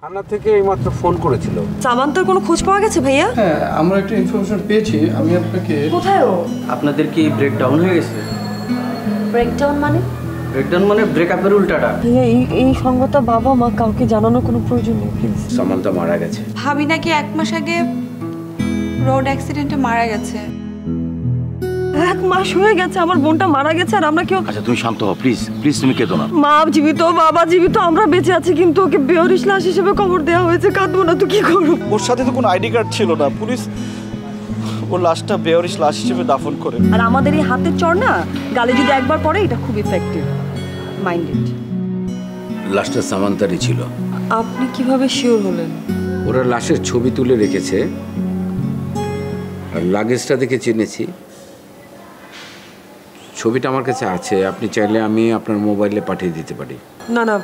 থানা থেকে এইমাত্র ফোন করেছিল। সামান্তার কোনো খোঁজ পাওয়া গেছে ভাইয়া? হ্যাঁ, আমরা একটা ইনফরমেশন পেয়েছি। আমি আপনাকে কোথায় ও? আপনাদের কি ব্রেকডাউন হয়ে গেছে? ব্রেকডাউন মানে? ব্রেকডাউন মানে ব্রেকআপের উল্টাটা। ভাইয়া এই সংবাদটা বাবা মা কাউকে জানানোর কোনো প্রয়োজন নেই প্লিজ। সামান্তা মারা গেছে। ভাবি নাকি 1 মাস আগে রোড অ্যাক্সিডেন্টে মারা গেছে। 1 মাস হয়ে গেছে আমার বোনটা মারা গেছে আর আমরা কেউ। আচ্ছা তুমি শান্ত হও প্লিজ, প্লিজ তুমি কেঁদো না। মা জীবিত, বাবা জীবিত, আমরা বেঁচে আছি, কিন্তু ওকে বেহরিশ লাশ হিসেবে কবর দেওয়া হয়েছে। কাঁদবো না তো কি করবো? ওর সাথে তো কোনো আইডি কার্ড ছিল না, পুলিশ ওর লাশটা বেহরিশ লাশ হিসেবে দাফন করে। আর আমাদের এই হাতের চড় না গালে যদি একবার পড়ে এটা খুব ইফেক্টিভ। মাইন্ডেড। লাশটা সামান্তারই ছিল। আপনি কিভাবে শিওর হলেন? ওরা লাশের ছবি তুলে রেখেছে আর লাগেজটা দেখে চিনেছি। ছবিটা আমার কাছে আছে, আপনি চাইলে আমি আপনার মোবাইলে পাঠিয়ে দিতে পারি। না না,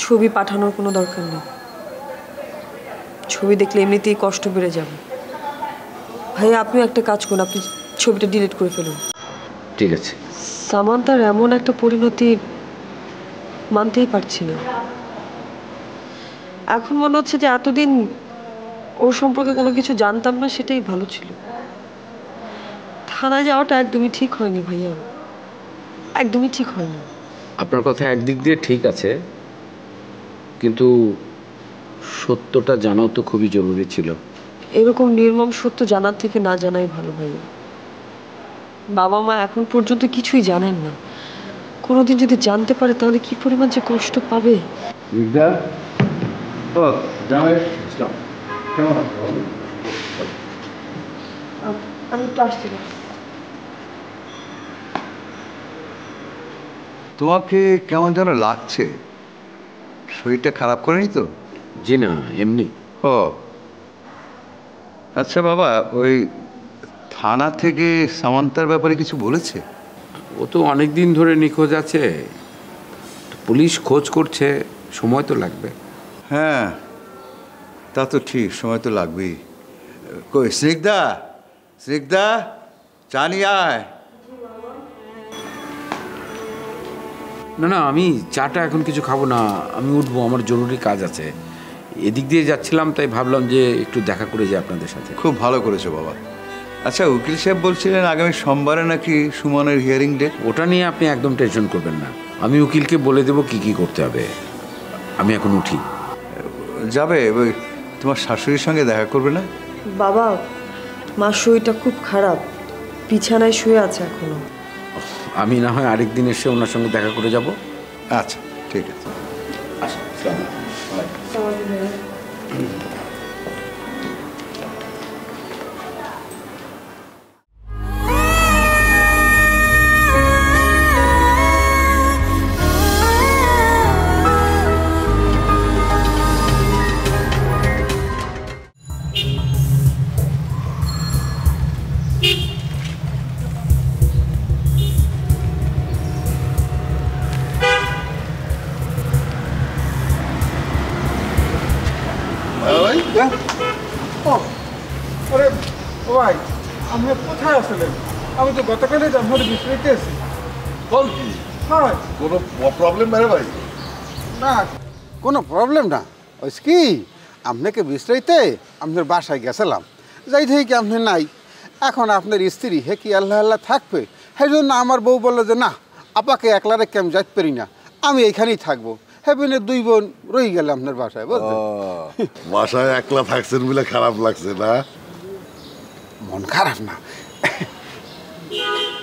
ছবি পাঠানোর কোনো দরকার নেই। ছবি দেখলে এমনিতেই কষ্ট বেড়ে যাবে। ভাইয়া আপনিও একটা কাজ করুন, আপনি ছবিটা ডিলিট করে ফেলুন। ঠিক আছে। সামান্তার এমন একটা পরিণতি মানতেই পারছি না। এখন মনে হচ্ছে যে এতদিন ওর সম্পর্কে কোনো কিছু জানতাম না, সেটাই ভালো ছিল। থানায় যাওয়াটা একদমই ঠিক হয়নি ভাইয়া, একদমই ঠিক হয়নি। আপনার কথা একদিক দিয়ে ঠিক আছে, কিন্তু সত্যটা জানাও তো খুবই জরুরি ছিল। এরকম নির্মম সত্য জানার থেকে না জানাই ভালো ভাইয়া। বাবা মা এখন পর্যন্ত কিছুই জানেন না, কোনোদিন যদি জানতে পারে তাহলে কি পরিমাণ যে কষ্ট পাবে। আমি তো আসছি না। তোমাকে কেমন যেন লাগছে, শরীরটা খারাপ করেনি তো? জি না, এমনি। ও আচ্ছা বাবা, ওই থানা থেকে সামান্তার ব্যাপারে কিছু বলেছে? ও তো অনেক দিন ধরে নিখোঁজ আছে, পুলিশ খোঁজ করছে, সময় তো লাগবে। হ্যাঁ তা তো ঠিক, সময় তো লাগবেই। কই স্নিগ্ধা, স্নিগ্ধা চা নিয়ে আয়। না না, আমি চাটা এখন কিছু খাবো না, আমি উঠবো, আমার জরুরি কাজ আছে। এদিক দিয়ে যাচ্ছিলাম, তাই ভাবলাম যে একটু দেখা করে যাই আপনাদের সাথে। খুব ভালো করেছো বাবা। আচ্ছা উকিল সাহেব বলছিলেন আগামী সোমবারে নাকি সুমনের হিয়ারিং ডেট। ওটা নিয়ে আপনি একদম টেনশন করবেন না, আমি উকিলকে বলে দেবো কি কি করতে হবে। আমি এখন উঠি। যাবে ওই তোমার শাশুড়ির সঙ্গে দেখা করবে না? বাবা মার শরীরটা খুব খারাপ, বিছানায় শুয়ে আছে এখনো। আমি না হয় আরেকদিন এসে ওনার সঙ্গে দেখা করে যাব। আচ্ছা ঠিক আছে। ভাই আপনি কোথায় আসলেন? আমি তো গতকালে আপনার বিস্তারিতে আছি। বল কি? হ্যাঁ কোনো প্রবলেম না রে ভাই? না কোনো প্রবলেম না। ওই কি আপনাকে বিস্তারিতে আপনার বাসায় গেছিলাম, যাই থেকে আপনি নাই। এখন আপনার স্ত্রী হে কি আল্লাহ আল্লাহ থাকবে, সেই জন্য আমার বউ বললো যে না আপাকে একলা রেখে আমি যাইতে পারি না, আমি এইখানেই থাকবো। হেবিনে 2 বোন রয়ে গেল আপনার বাসায়। বুঝলেন, বাসায় একলা থাকছেন বলে খারাপ লাগছে না? মন খারাপ না,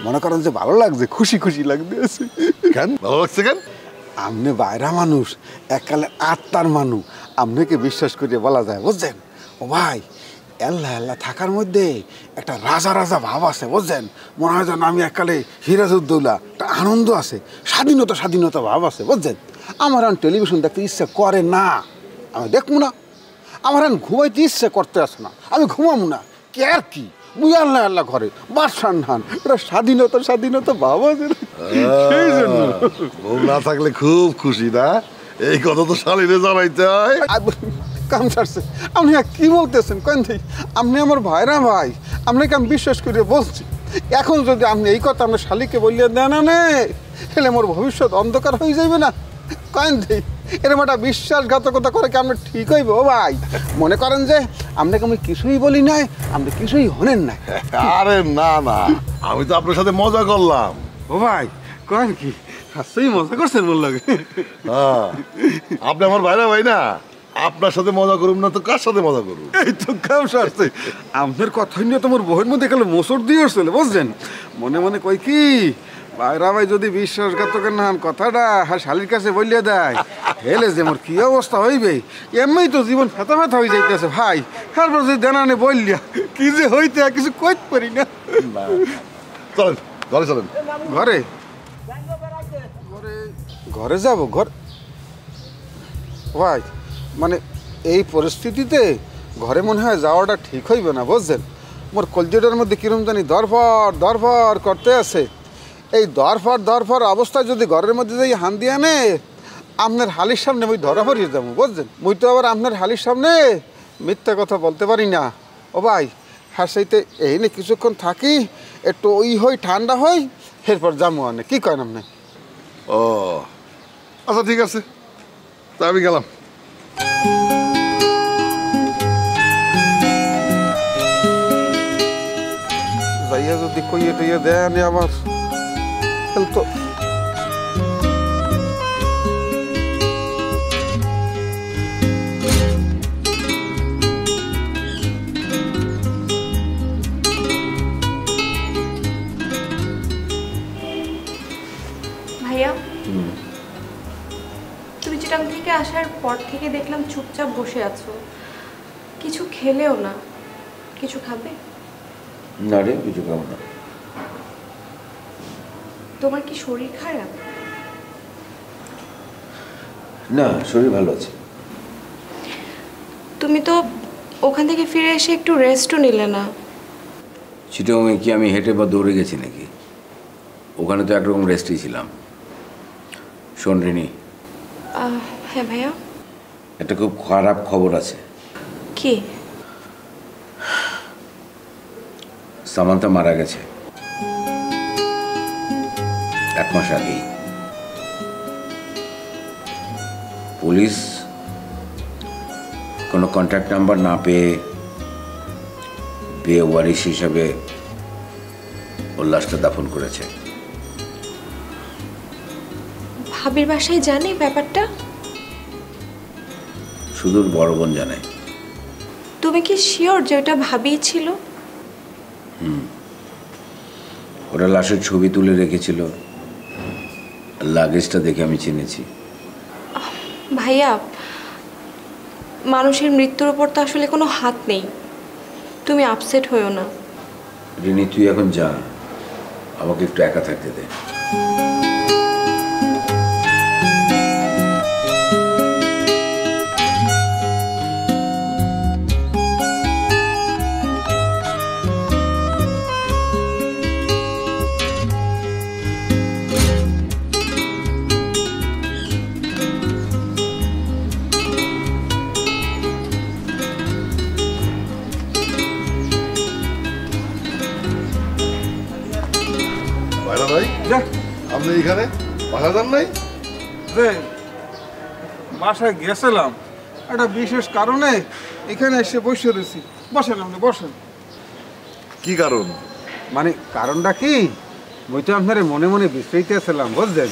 মনে করেন যে ভালো লাগছে, খুশি খুশি লাগতেছে। কেন ভালো লাগছে কেন? আপনি বাইরা মানুষ, এককালে আত্মার মানুষ, আপনাকে বিশ্বাস করে বলা যায়। বুঝছেন ও ভাই, আল্লাহ আল্লাহ থাকার মধ্যে একটা রাজা রাজা ভাব আছে। বুঝছেন, মনে হয় যেন আমি এককালে সিরাজউদ্দৌলা, একটা আনন্দ আছে, স্বাধীনতা স্বাধীনতা ভাব আছে। বুঝছেন, আমার এখন টেলিভিশন দেখতে ইচ্ছা করে না, আমি দেখবো না। আমার এখন ঘুমাইতে ইচ্ছে করতে আসে না, আমি ঘুমাবো না। কে আর কি মুই আল্লাহ আল্লাহ ঘরে বাদশান হান, এটা স্বাধীনতা স্বাধীনতা ভাব আছে। সেই জন্য বউ না থাকলে খুব খুশি না? এই কথা তো শালীরে জানাইতে হয়। কাম ছাড়ছে। আপনি কি বলতেছেন কেন? আপনি আমার ভাইরা ভাই, আপনাকে আমি বিশ্বাস করে বলছি। এখন যদি আপনি এই কথা আপনার শালিকে বললে দেন না, তাহলে আমার ভবিষ্যৎ অন্ধকার হয়ে যাবে না। কয়েন দিই এরকম একটা বিশ্বাসঘাতকতা করে কি আমরা ঠিক হইব ও ভাই? মনে করেন যে আপনাকে আমি কিছুই বলি নাই, আপনি কিছুই হলেন না। আরে না না, আমি তো আপনার সাথে মজা করলাম। ও ভাই কয়েন কি হাসতেই মজা করছেন বল লাগে? হ্যাঁ, আপনি আমার ভাইরা ভাই না, আপনার সাথে মজা করুন না তো কার সাথে মজা করুন? এই তো কাম সারছে। আপনার কথা নিয়ে তোমার বউয়ের মধ্যে গেলে মোসর দিয়ে উঠছিল বুঝছেন। মনে মনে কই কি ভাইরা ভাই যদি বিশ্বাসঘাতকের না কথাটা শালির কাছে বলিয়ে দেয় হেলে যে মোর কি অবস্থা হইবে। এমনি তো জীবন ফেতা ফেতা হয়ে যাইতেছে ভাই, তারপর যদি দেনানে বললিয়া কি যে হইতে কিছু কইতে পারি না। চলেন ঘরে চলেন। ঘরে ঘরে যাব? ঘর ভাই মানে এই পরিস্থিতিতে ঘরে মনে হয় যাওয়াটা ঠিক হইবে না বুঝছেন। মোর কলজেটার মধ্যে কিরম জানি দরফর দরফর করতে আছে। এই দরফর অবস্থায় যদি ঘরের মধ্যে যাই হান দিয়ে আনে আপনার হালির সামনে মুই ধরা পড়িয়ে যাবো বুঝছেন। মুই তো আবার আপনার হালির সামনে মিথ্যা কথা বলতে পারি না ও ভাই। হ্যাঁ সেইতে এই নিয়ে কিছুক্ষণ থাকি, একটু ওই হই ঠান্ডা হই, এরপর যাবো আনে। কি করেন আপনি? ও আচ্ছা ঠিক আছে, তা আমি গেলাম। যাইয়া যদি কইয়ে টইয়ে দেয় আমার তো ভাইয়া তুমি চিটাং থেকে আসার পর থেকে দেখলাম চুপচাপ বসে আছো, কিছু খেলেও না। কিছু খাবে? না রে, কিছু খাবো না। তোমার কি শরীর খারাপ? না, শরীর ভালো আছে। তুমি তো ওখান থেকে ফিরে এসে একটু রেস্টও নিলে না। চিটাগংয়ে কি আমি হেঁটে বা দৌড়ে গেছি নাকি? ওখানে তো একরকম রেস্টই ছিলাম। শোন রিনি, হ্যাঁ ভাইয়া। একটা খুব খারাপ খবর আছে। কি? সামান্থা মারা গেছে 1 মাস আগেই। পুলিশ কোনো কন্ট্যাক্ট নাম্বার না পেয়ে বেওয়ারিশ হিসাবে ওর লাশটা দাফন করেছে। ভাবির বাসায় জানে ব্যাপারটা? সুদূর বড় বোন জানে। তুমি কি শিওর যে ওটা ভাবিই ছিল? ওরা লাশের ছবি তুলে রেখেছিল, লাগেজটা দেখে আমি চিনেছি। ভাইয়া, মানুষের মৃত্যুর উপর তো আসলে কোনো হাত নেই, তুমি আপসেট হইও না। রিনি, তুই এখন যা, আমাকে একটু একা থাকতে দে। ভাইরা ভাই, আপনি এখানে বাসা যান নাই? বাসায় গেছিলাম একটা বিশেষ কারণে, এখানে এসে বসে রয়েছি। বসেন আপনি বসেন। কি কারণ? মানে কারণটা কি, মুই তো আপনার মনে মনে বিশ্রাইতেছিলাম বুঝলেন।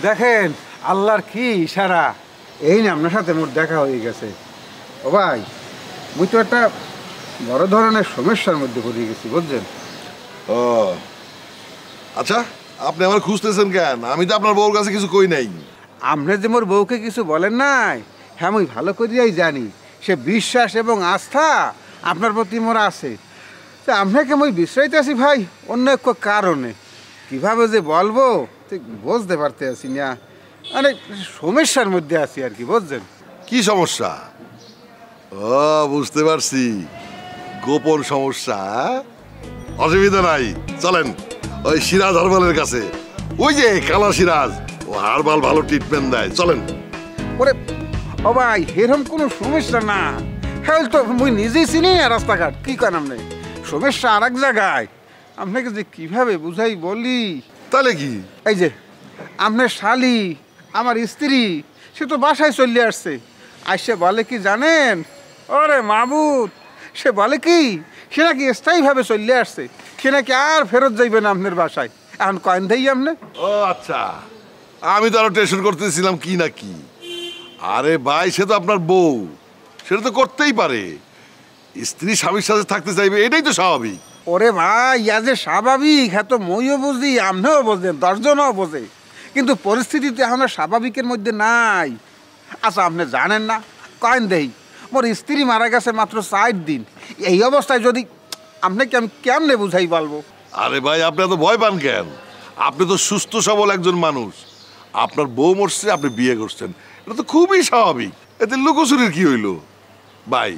দেখেন আল্লাহর কি ইশারা, এই না আপনার সাথে মোর দেখা হয়ে গেছে। ও ভাই, মুই তো একটা বড় ধরনের সমস্যার মধ্যে পড়ে গেছি বুঝলেন। ও আচ্ছা, আপনি আমার খুঁজতেছেন কেন? আমি তো আপনার বউর কাছে কিছু কই নাই। আপনি যে মোর বউকে কিছু বলেন নাই, হ্যাঁ মুই ভালো করিয়াই জানি সে বিশ্বাস এবং আস্থা আপনার প্রতি মোর আছে। তা আপনাকে মুই বিশ্রাইতেছি ভাই অন্য এক কারণে, কিভাবে যে বলবো ঠিক বুঝতে পারতে আছি না। অনেক সমস্যার মধ্যে আছি আর কি বুঝছেন। কি সমস্যা? ও বুঝতে পারছি, গোপন সমস্যা। অসুবিধা নাই, চলেন ওই সিরাজ হারবালের কাছে। ওই যে কালা সিরাজ, ও হারবাল ভালো ট্রিটমেন্ট দেয়, চলেন। ওরে ও ভাই, এরকম কোনো সমস্যা না। হ্যাঁ তো মুই নিজেই চিনি না রাস্তাঘাট। কি করেন আপনি? সমস্যা আর এক জায়গায়। আপনাকে যে কিভাবে বুঝাই বলি। তাহলে কি? এই যে আপনার শালি আমার স্ত্রী সে তো বাসায় চলে আসছে। আসছে বলে কি জানেন, ওরে মাহবুব, সে বলে কি সে নাকি স্থায়ীভাবে চলে আসছে, সে নাকি আর ফেরত যাইবে না আপনার বাসায়। এখন কয়েন দেই আপনি? ও আচ্ছা, আমি তো আরো টেনশন করতেছিলাম কি না কি। আরে ভাই, সে তো আপনার বউ, সেটা তো করতেই পারে। স্ত্রী স্বামীর সাথে থাকতে চাইবে, এটাই তো স্বাভাবিক। ওরে ভাই, ইয়া যে স্বাভাবিক হ্যাঁ তো মইও বুঝি, আপনিও বোঝেন, 10 জনও বোঝে, কিন্তু পরিস্থিতিতে আমরা স্বাভাবিকের মধ্যে নাই। আচ্ছা আপনি জানেন না, কয়েন দেই, মোর স্ত্রী মারা গেছে মাত্র 4 দিন। এই অবস্থায় যদি আপনাকে আমি কেমনে বুঝাই বলবো? আরে ভাই, আপনি এত ভয় পান কেন? আপনি তো সুস্থ সবল একজন মানুষ। আপনার বউ মরছে, আপনি বিয়ে করছেন, এটা তো খুবই স্বাভাবিক। এতে লুকোচুরির কি হইলো? ভাই,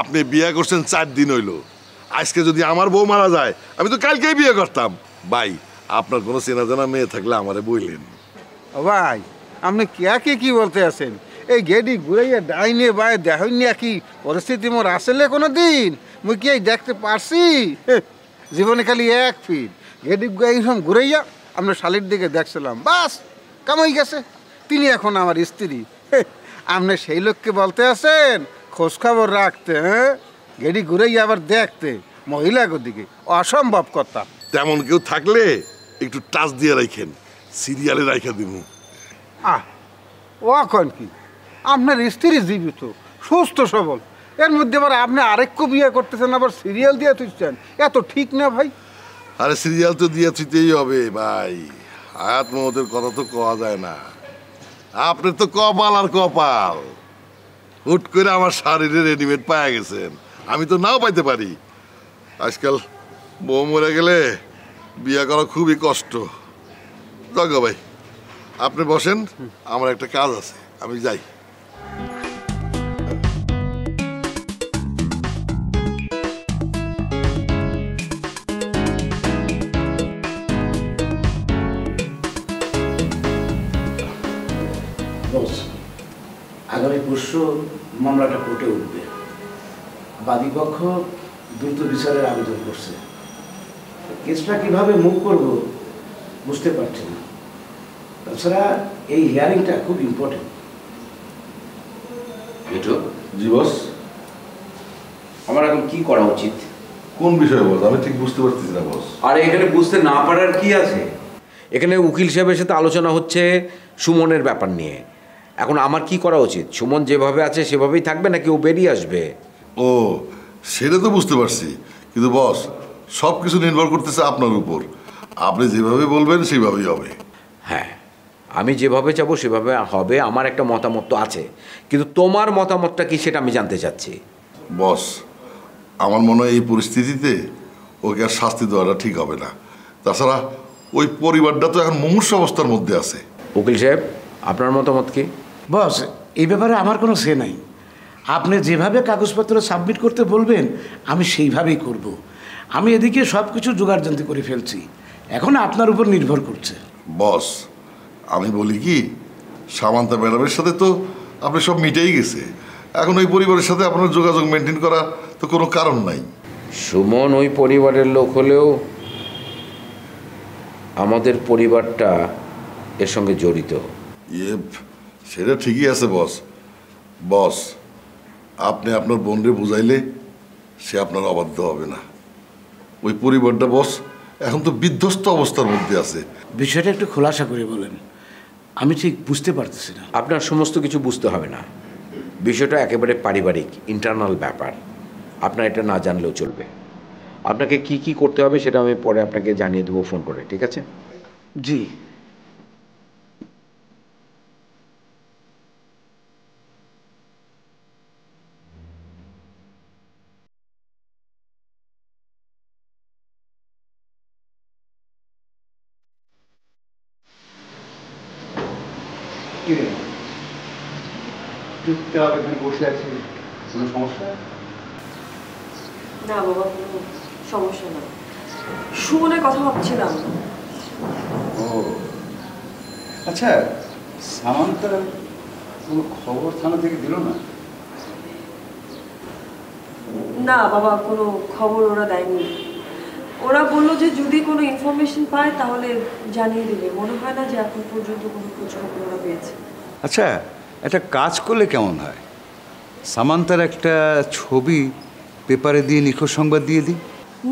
আপনি বিয়ে করছেন 4 দিন হইলো। আজকে যদি আমার বউ মারা যায়, আমি তো কালকেই বিয়ে করতাম। ভাই, আপনার কোনো চেনা জানা মেয়ে থাকলে আমারে বললেন। ও ভাই, আপনি কে কি বলতে আছেন? এই গেডি ঘুরাইয়া ডাইনে বাই দেখুন কি পরিস্থিতি মোর আসলে কোনো দিন মুই কি দেখতে পারছি? জীবনে খালি এক ফিট গেডি ঘুরাইয়া আপনার শালির দিকে দেখছিলাম, বাস কামাই গেছে। তিনি এখন আমার স্ত্রী। আপনি সেই লোককে বলতে আছেন খোঁজখবর রাখতে, হ্যাঁ, গেডি ঘুরাইয়া আবার দেখতে মহিলার দিকে? অসম্ভব কথা। তেমন কেউ থাকলে একটু টাচ দিয়ে রাখেন, সিরিয়ালে রাখা দিব। ও এখন কি আপনার স্ত্রী জীবিত সুস্থ সবল, এর মধ্যে আবার আপনি আরেকটু বিয়ে করতেছেন, আবার সিরিয়াল দিয়ে তুলছেন, এত ঠিক না ভাই। আরে সিরিয়াল তো দিয়ে থুইতেই হবে ভাই, হায়াত মহতের কথা তো কওয়া যায় না। আপনি তো কপাল আর কপাল, হুট করে আমার শাড়িরে রেডিমেড পাওয়া গেছেন, আমি তো নাও পাইতে পারি। আজকাল বউ মরে গেলে বিয়ে করা খুবই কষ্ট। যাক ভাই, আপনি বসেন, আমার একটা কাজ আছে, আমি যাই। আগামী পরশু মামলাটা কোর্টে উঠবে। বাদীপক্ষ দ্রুত বিচারের আবেদন করছে। কেসটা কিভাবে মুভ করব বুঝতে পারছি না। তাছাড়া এই হিয়ারিংটা খুব ইম্পর্টেন্ট। জি বস, আমার এখন কি করা উচিত? কোন বিষয়ে বস? আমি ঠিক বুঝতে পারতেছি না বস। আর এখানে বুঝতে না পারার কি আছে? এখানে উকিল সাহেবের সাথে আলোচনা হচ্ছে সুমনের ব্যাপার নিয়ে। এখন আমার কি করা উচিত? সুমন যেভাবে আছে সেভাবেই থাকবে নাকি ও বেরিয়ে আসবে? ও, সেটা তো বুঝতে পারছি, কিন্তু বস সব কিছু নির্ভর করতেছে আপনার উপর। আপনি যেভাবে বলবেন সেইভাবেই হবে। হ্যাঁ, আমি যেভাবে চাবো সেভাবে হবে। আমার একটা মতামত তো আছে, কিন্তু তোমার মতামতটা কি সেটা আমি জানতে চাচ্ছি। বস, আমার মনে হয় এই পরিস্থিতিতে ওকে আর শাস্তি দেওয়াটা ঠিক হবে না। তাছাড়া ওই পরিবারটা তো এখন মুমূর্ষু অবস্থার মধ্যে আছে। উকিল সাহেব, আপনার মতামত কি? বস, এই ব্যাপারে আমার কোনো সে নাই। আপনি যেভাবে কাগজপত্র সাবমিট করতে বলবেন আমি সেইভাবেই করব। আমি এদিকে সব কিছু জোগাড়যন্ত্র করে ফেলছি, এখন আপনার উপর নির্ভর করছে। বস, আমি বলি কি, সামান্তা ম্যাডামের সাথে তো আপনি সব মিটেই গেছে, এখন ওই পরিবারের সাথে আপনার যোগাযোগ মেনটেন করা তো কোনো কারণ নাই। সুমন ওই পরিবারের লোক হলেও আমাদের পরিবারটা এর সঙ্গে জড়িত। সেটা ঠিকই আছে বস। বস, আপনি আপনার বোনরে বুঝাইলে সে আপনার অবাধ্য হবে না। ওই পরিবারটা বস এখন তো বিধ্বস্ত অবস্থার মধ্যে আছে। বিষয়টা একটু খোলাসা করে বলেন, আমি ঠিক বুঝতে পারতেছি না। আপনার সমস্ত কিছু বুঝতে হবে না, বিষয়টা একেবারে পারিবারিক ইন্টারনাল ব্যাপার। আপনার এটা না জানলেও চলবে। আপনাকে কি কি করতে হবে সেটা আমি পরে আপনাকে জানিয়ে দেবো ফোন করে, ঠিক আছে? জি। চুপচাপ এখানে বসে আছি, কোনো সমস্যা? না বাবা, কোনো সমস্যা না। সুমনের কথা ভাবছিলাম। ও আচ্ছা, সামান্তার কোনো খবর থানা থেকে দিল না? না বাবা, কোনো খবর ওরা দেয়নি। ওরা বললো যে যদি কোনো ইনফরমেশন পায় তাহলে জানিয়ে দেবে। মনে হয় না যে এখন পর্যন্ত কোনো খোঁজখবর ওরা পেয়েছে। আচ্ছা, একটা কাজ করলে কেমন হয়? সামান্তার একটা ছবি পেপারে দিয়ে নিখোঁজ সংবাদ দিয়ে দিই।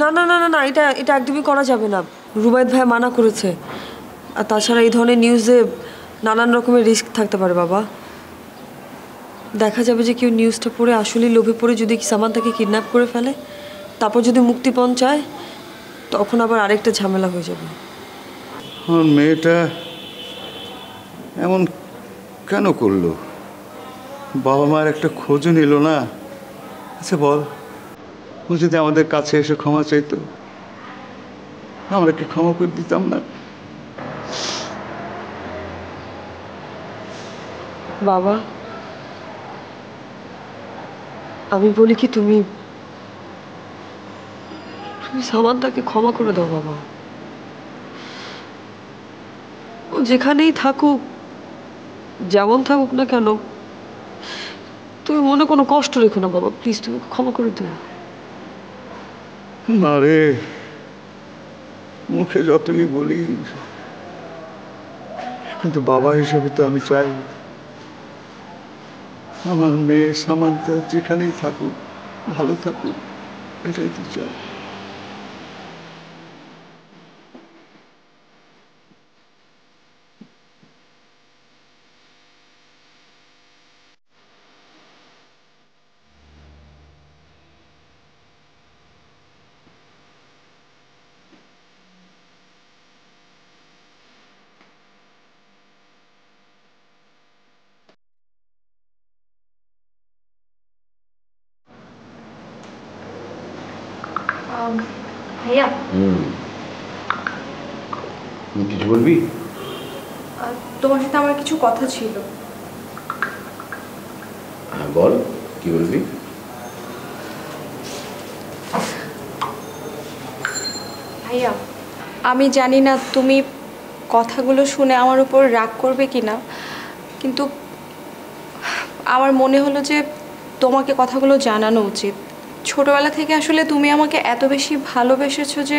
না না না না না, এটা এটা একদমই করা যাবে না। রুবায়েত ভাই মানা করেছে। আর তাছাড়া এই ধরনের নিউজে নানান রকমের রিস্ক থাকতে পারে বাবা। দেখা যাবে যে কেউ নিউজটা পড়ে আসলেই লোভে পড়ে যদি সামান্তাকে কিডন্যাপ করে ফেলে, তারপর যদি মুক্তিপণ চায়, তখন আবার আরেকটা ঝামেলা হয়ে যাবে। আমার মেয়েটা এমন কেন করলো? বাবা মার একটা খোঁজও নিল না। আচ্ছা বল, ও যদি আমাদের কাছে এসে ক্ষমা চাইতো, আমরা কি ক্ষমা করে দিতাম না? বাবা, আমি বলি কি, তুমি সামান্তাকে ক্ষমা করে দাও বাবা। ও যেখানেই থাকুক, যেমন থাকুক না কেন, তুমি মনে কোনো কষ্ট রেখো না বাবা, প্লিজ তুমি ক্ষমা করে দিও। না রে, মুখে যতই বলি, কিন্তু বাবা হিসেবে তো আমি চাই আমার মেয়ে সামান্তা যেখানেই থাকুক ভালো থাকুক, এটাই তো চাই। ভাইয়া, কিছু বলবি? তোমার সাথে আমার কিছু কথা ছিল। হ্যাঁ বল, কি বলবি? ভাইয়া, আমি জানি না তুমি কথাগুলো শুনে আমার উপর রাগ করবে কিনা, কিন্তু আমার মনে হলো যে তোমাকে কথাগুলো জানানো উচিত। ছোটবেলা থেকে আসলে তুমি আমাকে এত বেশি ভালোবেসেছো যে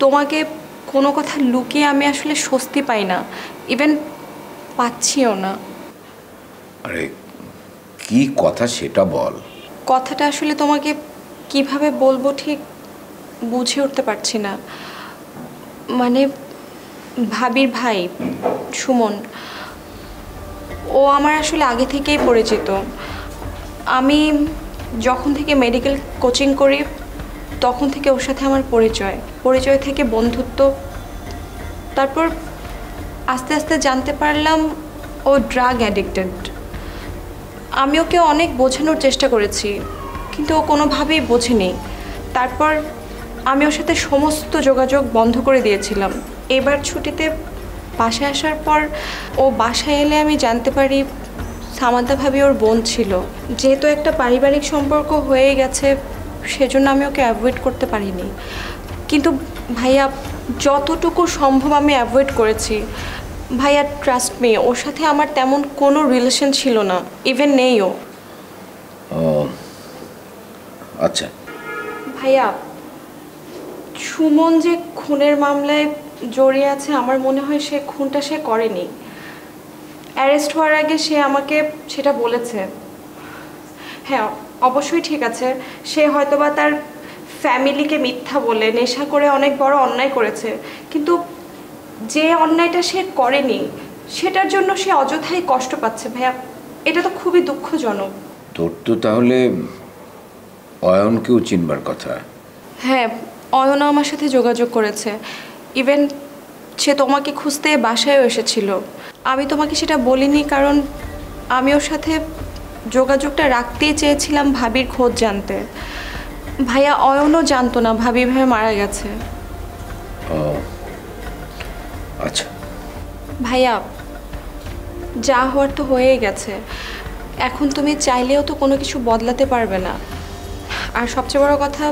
তোমাকে কোনো কথা লুকিয়ে আমি আসলে স্বস্তি পাই না, ইভেন পাচ্ছিও না। আরে কি কথা সেটা বল। কথাটা আসলে তোমাকে কিভাবে বলবো ঠিক বুঝে উঠতে পারছি না। মানে ভাবির ভাই সুমন, ও আমার আসলে আগে থেকেই পরিচিত। আমি যখন থেকে মেডিকেল কোচিং করি তখন থেকে ওর সাথে আমার পরিচয় থেকে বন্ধুত্ব। তারপর আস্তে আস্তে জানতে পারলাম ও ড্রাগ অ্যাডিক্টেড। আমি ওকে অনেক বোঝানোর চেষ্টা করেছি, কিন্তু ও কোনোভাবেই বোঝেনি। তারপর আমি ওর সাথে সমস্ত যোগাযোগ বন্ধ করে দিয়েছিলাম। এবার ছুটিতে বাসায় আসার পর ও বাসায় এলে আমি জানতে পারি সামান্তা ভাবি ওর বোন ছিল। যেহেতু একটা পারিবারিক সম্পর্ক হয়ে গেছে, সেজন্য আমি ওকে অ্যাভয়েড করতে পারিনি। কিন্তু ভাইয়া, যতটুকু সম্ভব আমি অ্যাভয়েড করেছি। ভাইয়া ট্রাস্ট মি, ওর সাথে আমার তেমন কোনো রিলেশন ছিল না, ইভেন নেই ও। আচ্ছা ভাইয়া, সুমন যে খুনের মামলায় জড়িয়ে আছে, আমার মনে হয় সে খুনটা সে করেনি। অ্যারেস্ট হওয়ার আগে সে আমাকে সেটা বলেছে। হ্যাঁ, অবশ্যই ঠিক আছে, সে হয়তোবা তার ফ্যামিলিকে মিথ্যা বলে নেশা করে অনেক বড় অন্যায় করেছে, কিন্তু যে অন্যায়টা সে করেনি সেটার জন্য সে অযথাই কষ্ট পাচ্ছে। ভাইয়া, এটা তো খুবই দুঃখজনক। তোর তো তাহলে অয়নকেও চিনবার কথা। হ্যাঁ, অয়নও আমার সাথে যোগাযোগ করেছে, ইভেন সে তোমাকে খুঁজতে বাসায়ও এসেছিল। আমি তোমাকে সেটা বলিনি কারণ আমি ওর সাথে যোগাযোগটা রাখতেই চেয়েছিলাম ভাবির খোঁজ জানতে। ভাইয়া, অয়নও জানতো না ভাবি ভাই মারা গেছে। আচ্ছা ভাইয়া, যা হওয়ার তো হয়েই গেছে, এখন তুমি চাইলেও তো কোনো কিছু বদলাতে পারবে না। আর সবচেয়ে বড় কথা,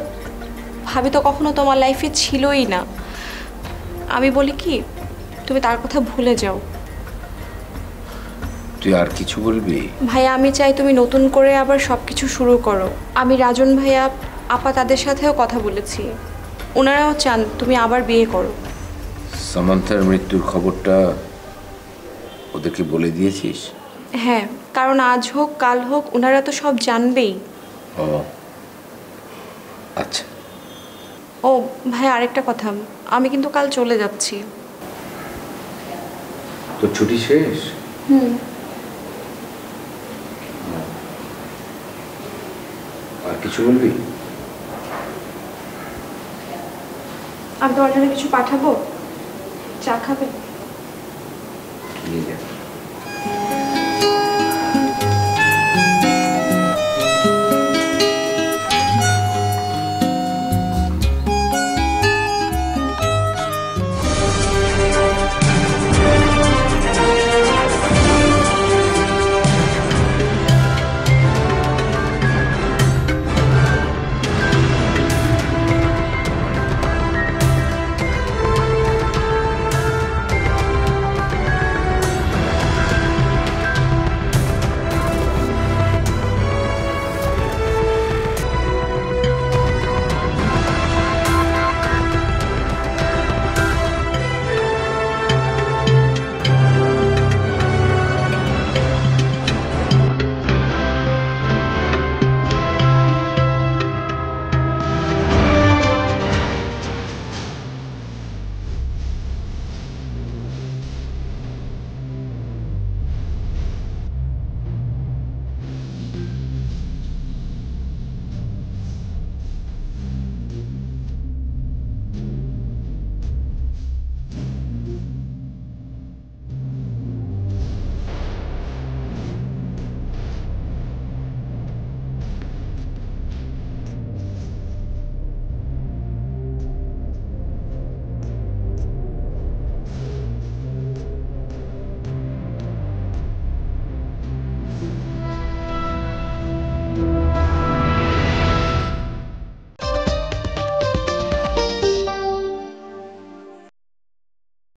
ভাবি তো কখনো তোমার লাইফে ছিলই না। আমি বলি কি, তুমি তার কথা ভুলে যাও। তুই আর কিছু বলবি? ভাইয়া, আমি চাই তুমি নতুন করে আবার সব কিছু শুরু করো। আমি রাজন ভাইয়া, আপা তাদের সাথেও কথা বলেছি। ওনারাও চান তুমি আবার বিয়ে করো। সামান্থার মৃত্যুর খবরটা ওদেরকে বলে দিয়েছিস? হ্যাঁ, কারণ আজ হোক কাল হোক ওনারা তো সব জানবেই। ও আচ্ছা। ও ভাই, আরেকটা কথা, আমি কিন্তু কাল চলে যাচ্ছি। তো ছুটি শেষ? আর কিছু বলবি? আমি তোমার জন্য কিছু পাঠাবো, চা খাবে?